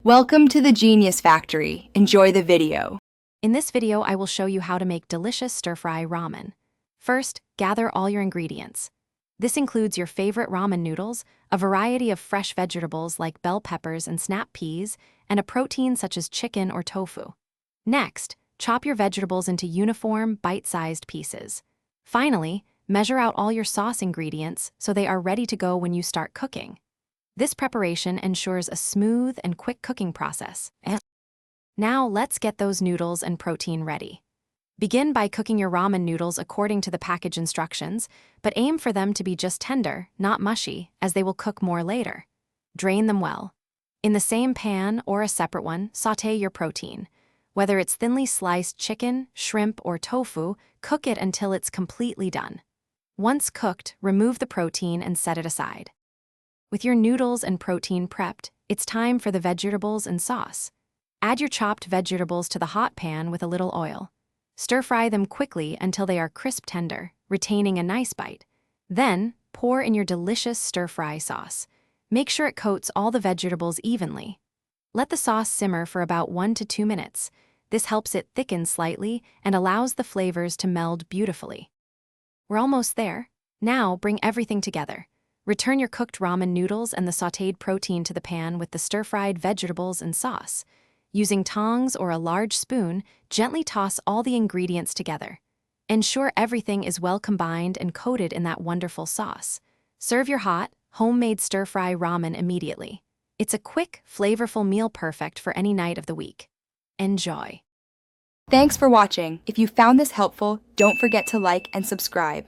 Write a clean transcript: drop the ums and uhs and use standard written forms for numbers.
Welcome to the Genius Factory. Enjoy the video. In this video, I will show you how to make delicious stir-fry ramen. First, gather all your ingredients. This includes your favorite ramen noodles, a variety of fresh vegetables like bell peppers and snap peas, and a protein such as chicken or tofu. Next, chop your vegetables into uniform, bite-sized pieces. Finally, measure out all your sauce ingredients so they are ready to go when you start cooking. This preparation ensures a smooth and quick cooking process. Now let's get those noodles and protein ready. Begin by cooking your ramen noodles according to the package instructions, but aim for them to be just tender, not mushy, as they will cook more later. Drain them well. In the same pan or a separate one, sauté your protein. Whether it's thinly sliced chicken, shrimp, or tofu, cook it until it's completely done. Once cooked, remove the protein and set it aside. With your noodles and protein prepped, it's time for the vegetables and sauce. Add your chopped vegetables to the hot pan with a little oil. Stir-fry them quickly until they are crisp tender, retaining a nice bite. Then, pour in your delicious stir-fry sauce. Make sure it coats all the vegetables evenly. Let the sauce simmer for about 1 to 2 minutes. This helps it thicken slightly and allows the flavors to meld beautifully. We're almost there. Now, bring everything together. Return your cooked ramen noodles and the sautéed protein to the pan with the stir-fried vegetables and sauce. Using tongs or a large spoon, gently toss all the ingredients together. Ensure everything is well combined and coated in that wonderful sauce. Serve your hot, homemade stir-fry ramen immediately. It's a quick, flavorful meal perfect for any night of the week. Enjoy! Thanks for watching. If you found this helpful, don't forget to like and subscribe.